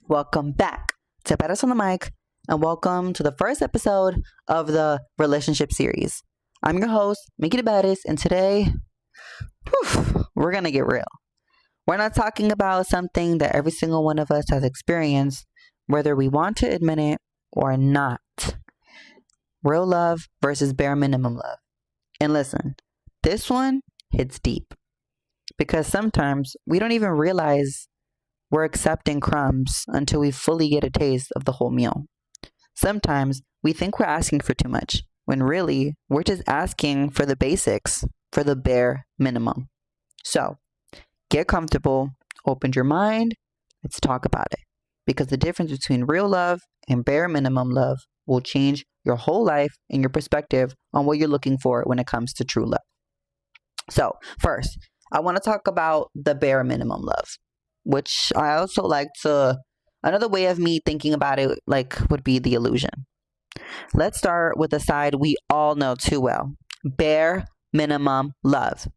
Welcome back to Baddestondamic and welcome to the first episode of the relationship series. I'm your host, Mickey the Baddest, and today, we're going to get real. We're not talking about something that every single one of us has experienced, whether we want to admit it or not. Real love versus bare minimum love. And listen, this one hits deep because sometimes we don't even realize we're accepting crumbs until we fully get a taste of the whole meal. Sometimes we think we're asking for too much, when really we're just asking for the basics, for the bare minimum. So, get comfortable, open your mind, let's talk about it. Because the difference between real love and bare minimum love will change your whole life and your perspective on what you're looking for when it comes to true love. So, first, I want to talk about the bare minimum love, which I also like to, another way of me thinking about it would be the illusion. Let's start with the side we all know too well, bare minimum love.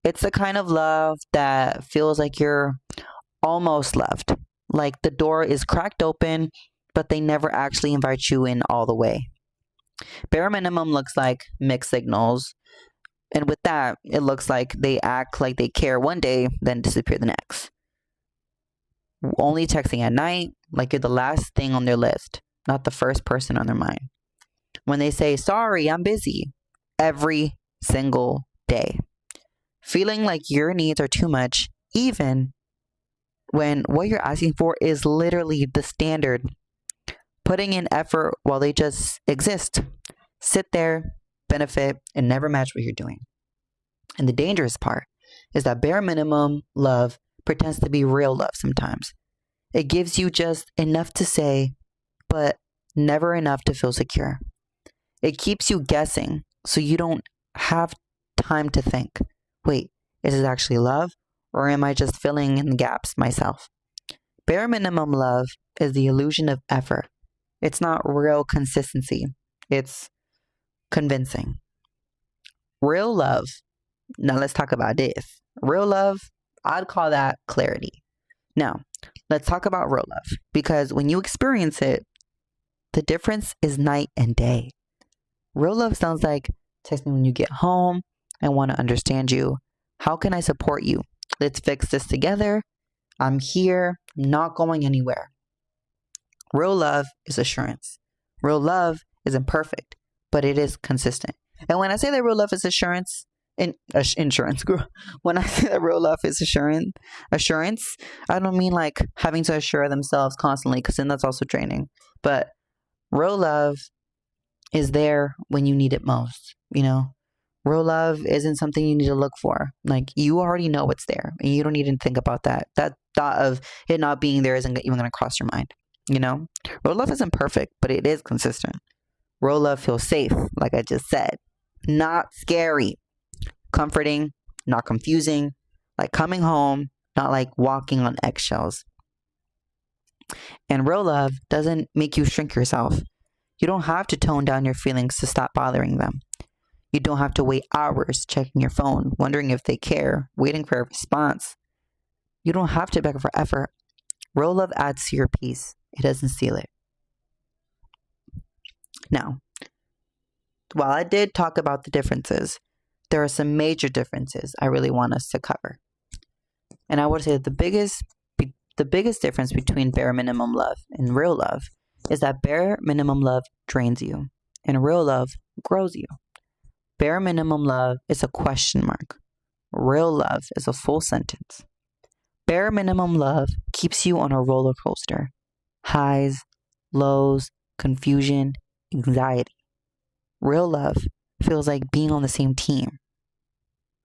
It's the kind of love that feels like you're almost loved, like the door is cracked open, but they never actually invite you in all the way. Bare minimum looks like mixed signals. And with that, it looks like they act like they care one day, then disappear the next. Only texting at night, like you're the last thing on their list, not the first person on their mind. When they say, sorry, I'm busy, every single day. Feeling like your needs are too much, even when what you're asking for is literally the standard. Putting in effort while they just exist. Sit there, benefit, and never match what you're doing. And the dangerous part is that bare minimum love pretends to be real love sometimes. It gives you just enough to say, but never enough to feel secure. It keeps you guessing, so you don't have time to think, wait, is this actually love, or am I just filling in the gaps myself? Bare minimum love is the illusion of effort. It's not real consistency. It's convincing. Real love, now let's talk about this. Real love, I'd call that clarity. Now, let's talk about real love, because when you experience it, the difference is night and day. Real love sounds like text me when you get home. I want to understand you. How can I support you? Let's fix this together. I'm here. I'm not going anywhere. Real love is assurance. Real love isn't perfect, but it is consistent. And when I say that real love is assurance, insurance. When I say that real love is assurance, I don't mean like having to assure themselves constantly, because then that's also draining. But real love is there when you need it most. Real love isn't something you need to look for. Like, you already know what's there, and you don't need to think about that. That thought of it not being there isn't even going to cross your mind. Real love isn't perfect, but it is consistent. Real love feels safe, like I just said, not scary, comforting, not confusing, like coming home, not like walking on eggshells. And real love doesn't make you shrink yourself. You don't have to tone down your feelings to stop bothering them. You don't have to wait hours checking your phone, wondering if they care, waiting for a response. You don't have to beg for effort. Real love adds to your peace. It doesn't steal it. Now, while I did talk about the differences, there are some major differences I really want us to cover. And I would say that the biggest difference between bare minimum love and real love is that bare minimum love drains you and real love grows you. Bare minimum love is a question mark. Real love is a full sentence. Bare minimum love keeps you on a roller coaster. Highs, lows, confusion, anxiety. Real love feels like being on the same team.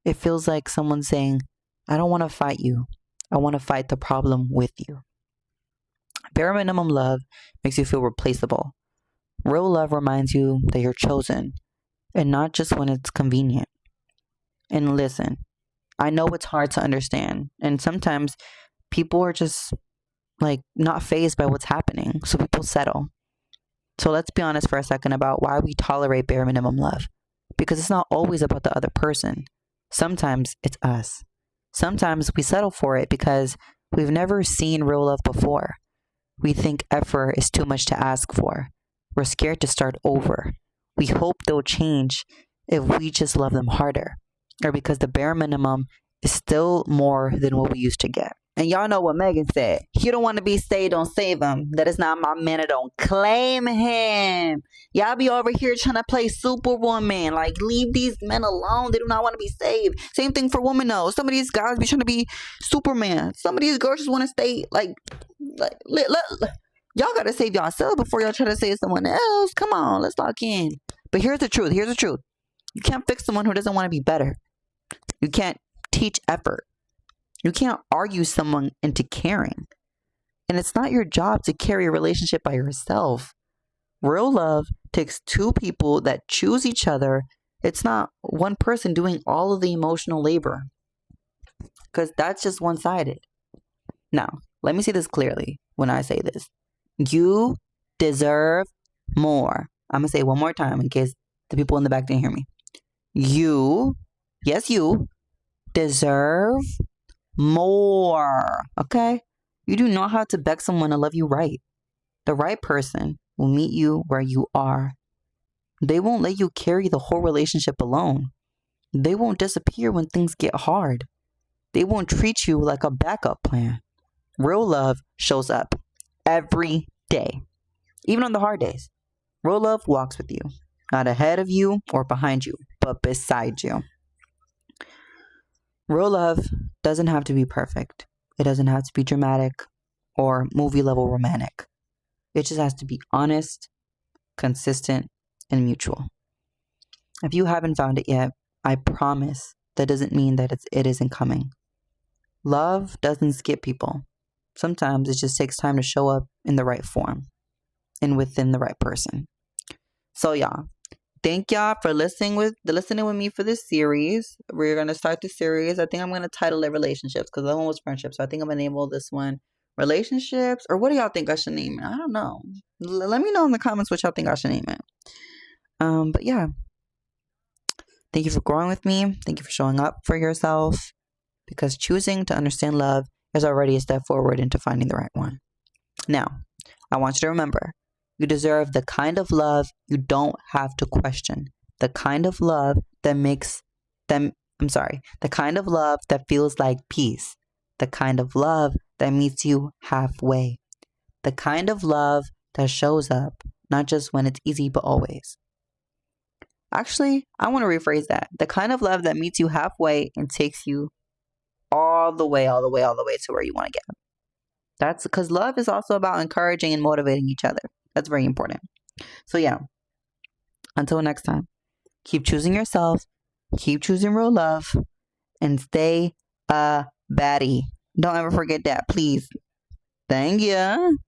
It feels like someone saying, I don't want to fight you. I want to fight the problem with you. Bare minimum love makes you feel replaceable. Real love reminds you that you're chosen, and not just when it's convenient. And listen, I know it's hard to understand, and sometimes people are just not fazed by what's happening, so people settle. So let's be honest for a second about why we tolerate bare minimum love. Because it's not always about the other person. Sometimes it's us. Sometimes we settle for it because we've never seen real love before. We think effort is too much to ask for. We're scared to start over. We hope they'll change if we just love them harder, or because the bare minimum is still more than what we used to get. And y'all know what Megan said. You don't want to be saved, don't save him. That is not my man. Don't claim him. Y'all be over here trying to play superwoman. Like, leave these men alone. They do not want to be saved. Same thing for women, though. Some of these guys be trying to be Superman. Some of these girls just want to stay, y'all got to save yourself before y'all try to save someone else. Come on, let's lock in. But here's the truth. Here's the truth. You can't fix someone who doesn't want to be better. You can't teach effort. You can't argue someone into caring. And it's not your job to carry a relationship by yourself. Real love takes two people that choose each other. It's not one person doing all of the emotional labor, because that's just one-sided. Now, let me say this clearly when I say this. You deserve more. I'm going to say it one more time in case the people in the back didn't hear me. You, yes, you deserve more. Okay? You do not have to beg someone to love you right. The right person will meet you where you are. They won't let you carry the whole relationship alone. They won't disappear when things get hard. They won't treat you like a backup plan. Real love shows up every day, even on the hard days. Real love walks with you, not ahead of you or behind you, but beside you. Real love doesn't have to be perfect. It doesn't have to be dramatic or movie level romantic. It just has to be honest, consistent, and mutual. If you haven't found it yet, I promise that doesn't mean that it isn't coming. Love doesn't skip people. Sometimes it just takes time to show up in the right form and within the right person. So y'all, thank y'all for listening with me for this series. We're going to start the series. I think I'm going to title it Relationships, because the other one was Friendships. So I think I'm going to name this one Relationships. Or what do y'all think I should name it? I don't know. Let me know in the comments what y'all think I should name it. But yeah. Thank you for growing with me. Thank you for showing up for yourself. Because choosing to understand love is already a step forward into finding the right one. Now, I want you to remember, you deserve the kind of love you don't have to question. The kind of love that the kind of love that feels like peace. The kind of love that meets you halfway. The kind of love that shows up, not just when it's easy, but always. Actually, I want to rephrase that. The kind of love that meets you halfway and takes you all the way to where you want to get. That's because love is also about encouraging and motivating each other. That's very important. So yeah, until next time, keep choosing yourself, keep choosing real love, and stay a baddie. Don't ever forget that, please. Thank you.